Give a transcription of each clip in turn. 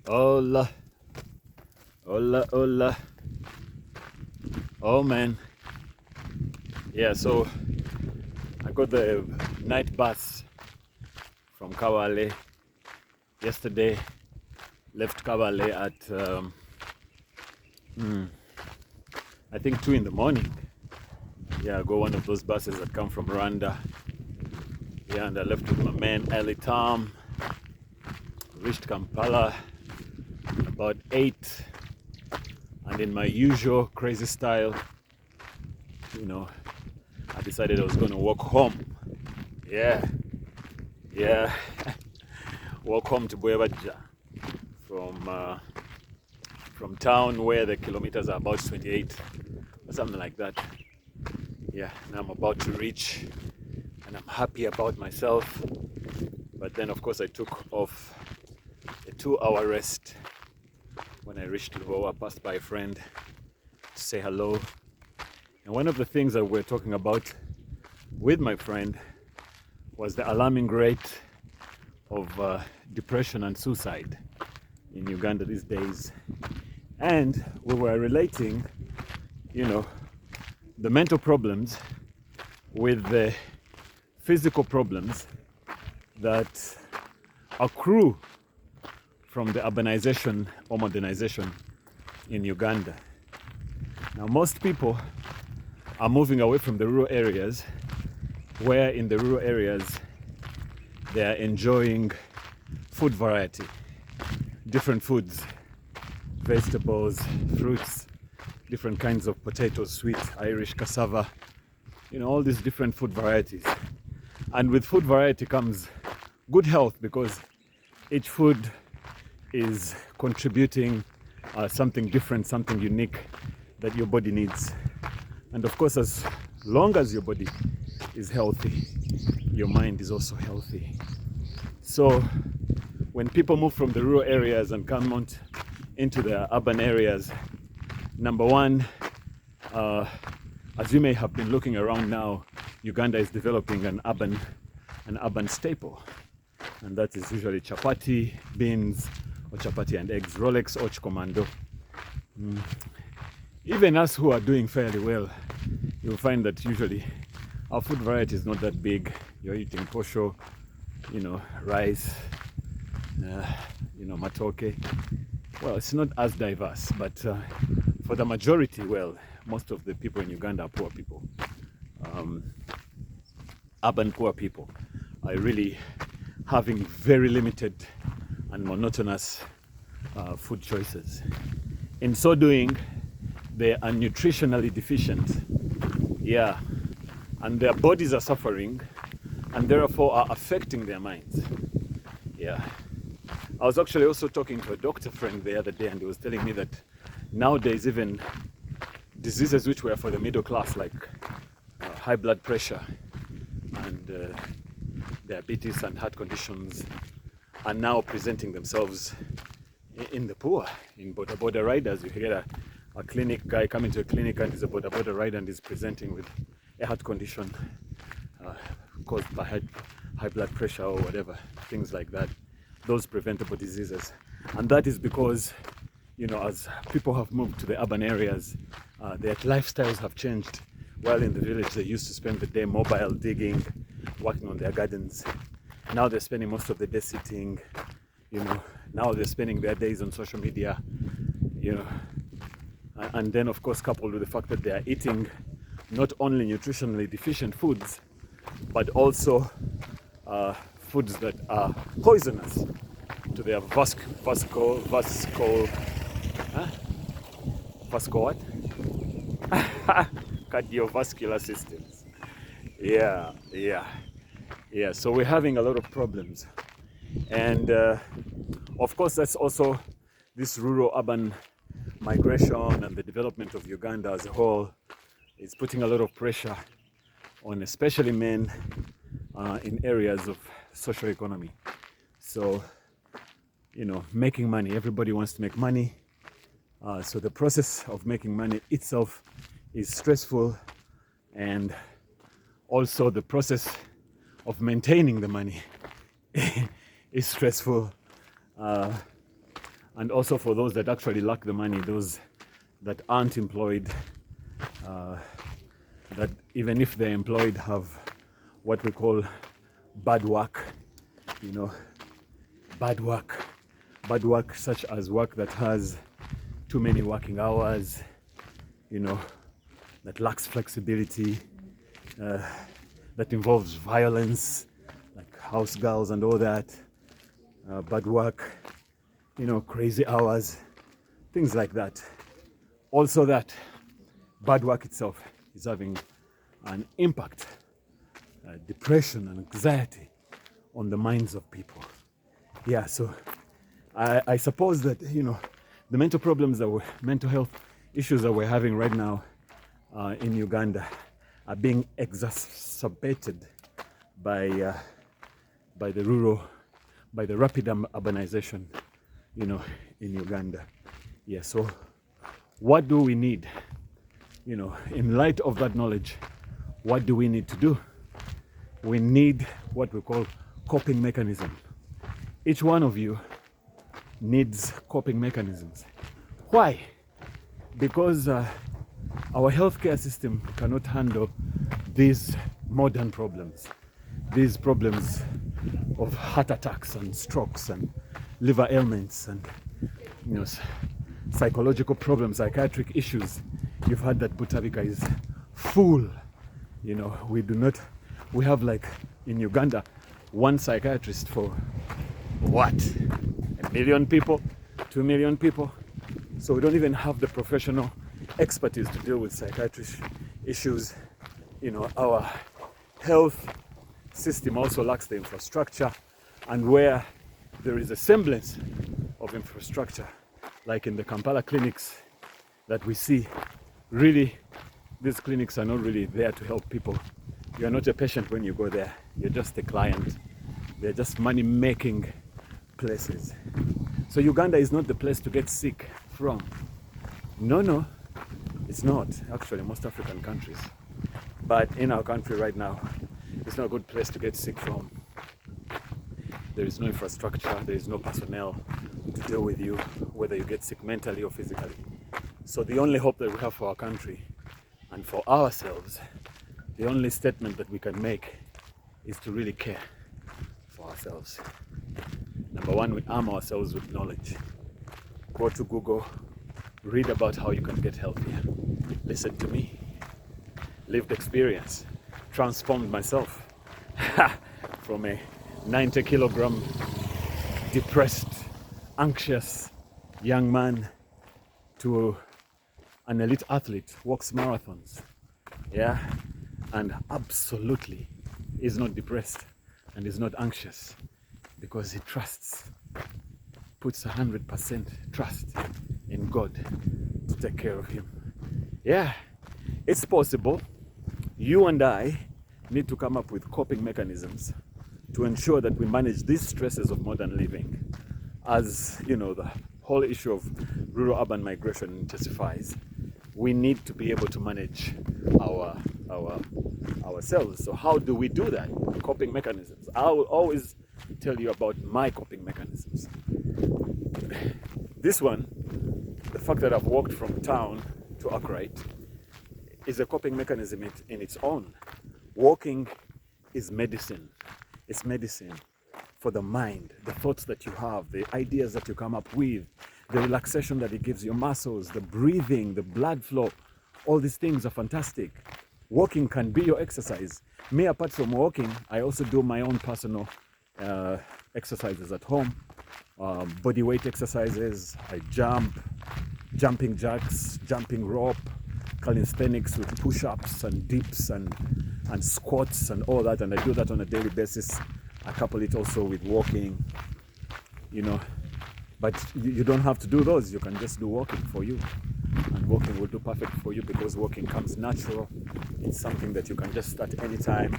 Hola, hola, hola. Oh man. Yeah, so I got the night bus from Kawale yesterday. Left Kawale at I think 2 in the morning. Yeah, I got one of those buses that come from Rwanda. Yeah, and I left with my man Ali Tom. Reached Kampala about 8, and in my usual crazy style, you know, I decided I was going to walk home. Yeah, yeah, walk home to Bwebaja from town, where the kilometers are about 28 or something like that. Yeah, and I'm about to reach, and I'm happy about myself. But then, of course, I took off a 2-hour rest. When I reached Luo, I passed by a friend to say hello. And one of the things that we're talking about with my friend was the alarming rate of depression and suicide in Uganda these days. And we were relating, the mental problems with the physical problems that accrue from the urbanization or modernization in Uganda. Now, most people are moving away from the rural areas, where in the rural areas they are enjoying food variety, different foods, vegetables, fruits, different kinds of potatoes, sweet, Irish, cassava, all these different food varieties. And with food variety comes good health, because each food is contributing something different, something unique that your body needs. And of course, as long as your body is healthy, your mind is also healthy. So when people move from the rural areas and come out into the urban areas, number one, as you may have been looking around now, Uganda is developing an urban staple, and that is usually chapati, beans, or chapati and eggs, Rolex or Commando. Even us who are doing fairly well, you'll find that usually our food variety is not that big. You're eating posho, rice, matoke. Well, it's not as diverse, but for the majority, most of the people in Uganda are poor people. Urban poor people are really having very limited and monotonous food choices. In so doing, they are nutritionally deficient. Yeah, and their bodies are suffering, and therefore are affecting their minds. Yeah. I was actually also talking to a doctor friend the other day, and he was telling me that nowadays even diseases which were for the middle class, like high blood pressure and diabetes and heart conditions, are now presenting themselves in the poor, in border riders. You get a clinic guy coming to a clinic, and he's a border rider, and he's presenting with a heart condition caused by high blood pressure or whatever, things like that, those preventable diseases. And that is because, as people have moved to the urban areas, their lifestyles have changed. While in the village they used to spend the day mobile, digging, working on their gardens. Now they're spending most of the day sitting, now they're spending their days on social media, and then of course coupled with the fact that they are eating not only nutritionally deficient foods, but also foods that are poisonous to their vascular what? Cardiovascular systems. Yeah. So we're having a lot of problems, and of course that's also this rural-urban migration and the development of Uganda as a whole is putting a lot of pressure on especially men in areas of social economy. So, making money, everybody wants to make money. So the process of making money itself is stressful, and Also, the process of maintaining the money is stressful. And also for those that actually lack the money, those that aren't employed, that even if they're employed have what we call bad work, bad work such as work that has too many working hours, that lacks flexibility, that involves violence, like house girls and all that, bad work, crazy hours, things like that. Also that bad work itself is having an impact, depression and anxiety on the minds of people. Yeah, so I suppose that, the mental health issues that we're having right now in Uganda are being exacerbated by the rapid urbanization, in Uganda. Yeah, so what do we need? In light of that knowledge, what do we need to do? We need what we call coping mechanism. Each one of you needs coping mechanisms. Why? Because our healthcare system cannot handle these modern problems, these problems of heart attacks and strokes and liver ailments and psychological problems, psychiatric issues. You've heard that Butabika is full. We have, like, in Uganda, one psychiatrist for what? 1 million people? 2 million people? So we don't even have the professional expertise to deal with psychiatric issues. Our health system also lacks the infrastructure, and where there is a semblance of infrastructure, like in the Kampala clinics that we see, really, these clinics are not really there to help people. You're not a patient when you go there. You're just a client. They're just money-making places. So Uganda is not the place to get sick from. No, it's not. Actually, most African countries. But in our country right now, it's not a good place to get sick from. There is no infrastructure. There is no personnel to deal with you, whether you get sick mentally or physically. So the only hope that we have for our country and for ourselves, the only statement that we can make is to really care for ourselves. Number one, we arm ourselves with knowledge. Go to Google, read about how you can get healthier. Listen to me. Lived experience transformed myself from a 90-kilogram depressed, anxious young man to an elite athlete, walks marathons, and absolutely is not depressed and is not anxious, because he puts 100% trust in God to take care of him. Yeah, it's possible. You and I need to come up with coping mechanisms to ensure that we manage these stresses of modern living. As the whole issue of rural-urban migration intensifies, we need to be able to manage ourselves. So how do we do that? Coping mechanisms. I will always tell you about my coping mechanisms. This one, the fact that I've walked from town to Upright, is a coping mechanism in its own. Walking is medicine. It's medicine for the mind, the thoughts that you have, the ideas that you come up with, the relaxation that it gives your muscles, the breathing, the blood flow. All these things are fantastic. Walking can be your exercise. Me, apart from walking, I also do my own personal exercises at home. Body weight exercises. I jump, jumping jacks, jumping rope, calisthenics with push-ups and dips and squats and all that. And I do that on a daily basis. I couple it also with walking, But you don't have to do those. You can just do walking for you. And walking will do perfect for you, because walking comes natural. It's something that you can just start anytime.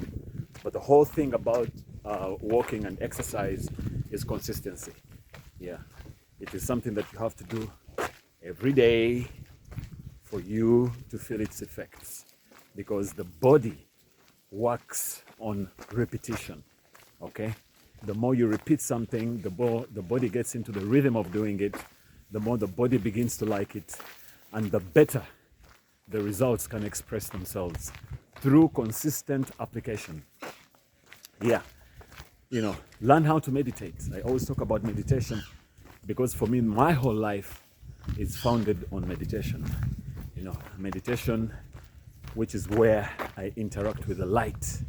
But the whole thing about walking and exercise is consistency. Yeah, it is something that you have to do every day for you to feel its effects. Because the body works on repetition. Okay, the more you repeat something, the more the body gets into the rhythm of doing it, the more the body begins to like it, and the better the results can express themselves through consistent application. Yeah, learn how to meditate. I always talk about meditation because for me, my whole life is founded on meditation. Meditation, which is where I interact with the light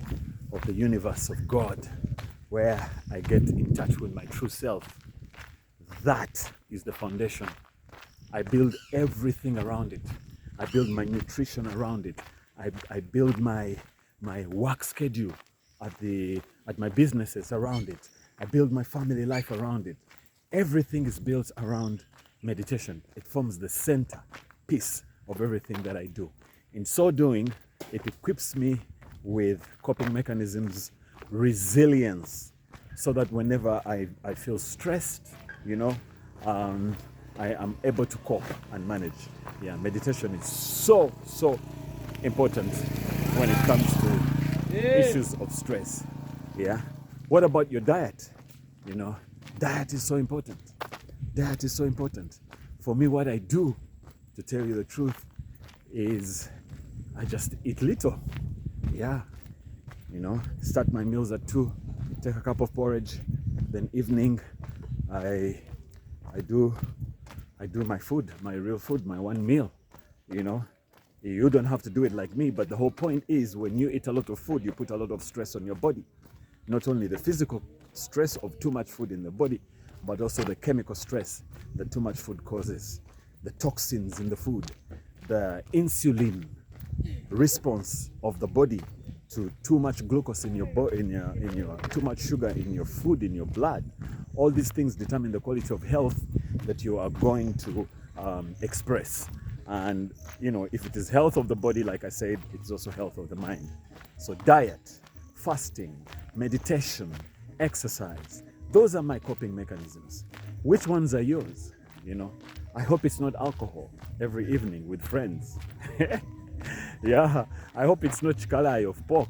of the universe, of God, where I get in touch with my true self. That is the foundation. I build everything around it. I build my nutrition around it. I build my work schedule at my businesses around it. I build my family life around it. Everything is built around meditation. It forms the center piece of everything that I do. In so doing, it equips me with coping mechanisms, resilience, so that whenever I feel stressed, I am able to cope and manage. Yeah, meditation is so important when it comes to issues of stress. Yeah. What about your diet? Diet is so important. Diet is so important. For me, what I do, to tell you the truth, is I just eat little. Yeah. Start my meals at 2, take a cup of porridge, then evening I do my food, my real food, my one meal. You don't have to do it like me, but the whole point is when you eat a lot of food, you put a lot of stress on your body. Not only the physical stress of too much food in the body, but also the chemical stress that too much food causes, the toxins in the food, the insulin response of the body to too much glucose in your too much sugar in your food, in your blood. All these things determine the quality of health that you are going to express. And if it is health of the body, like I said, it's also health of the mind. So diet, fasting, meditation, exercise, those are my coping mechanisms. Which ones are yours? I hope it's not alcohol every evening with friends. Yeah, I hope it's not chikalai of pork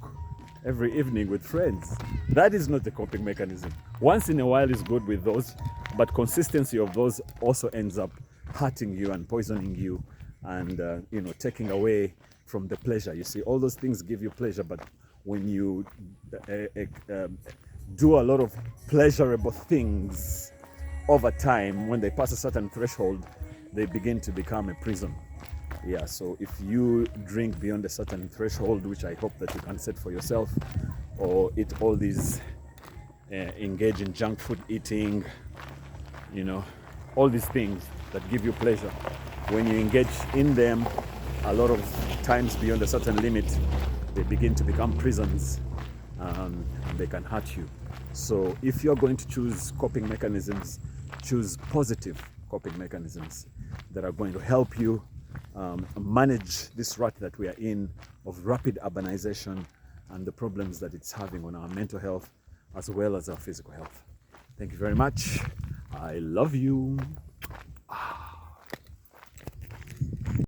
every evening with friends. That is not a coping mechanism. Once in a while is good with those, but consistency of those also ends up hurting you and poisoning you and taking away from the pleasure. You see, all those things give you pleasure, but when you do a lot of pleasurable things over time, when they pass a certain threshold, they begin to become a prison. Yeah, so if you drink beyond a certain threshold, which I hope that you can set for yourself, or eat all these, engage in junk food eating, all these things that give you pleasure, when you engage in them a lot of times beyond a certain limit, they begin to become prisons, and they can hurt you. So if you're going to choose coping mechanisms, choose positive coping mechanisms that are going to help you manage this rut that we are in of rapid urbanization and the problems that it's having on our mental health as well as our physical health. Thank you very much. I love you.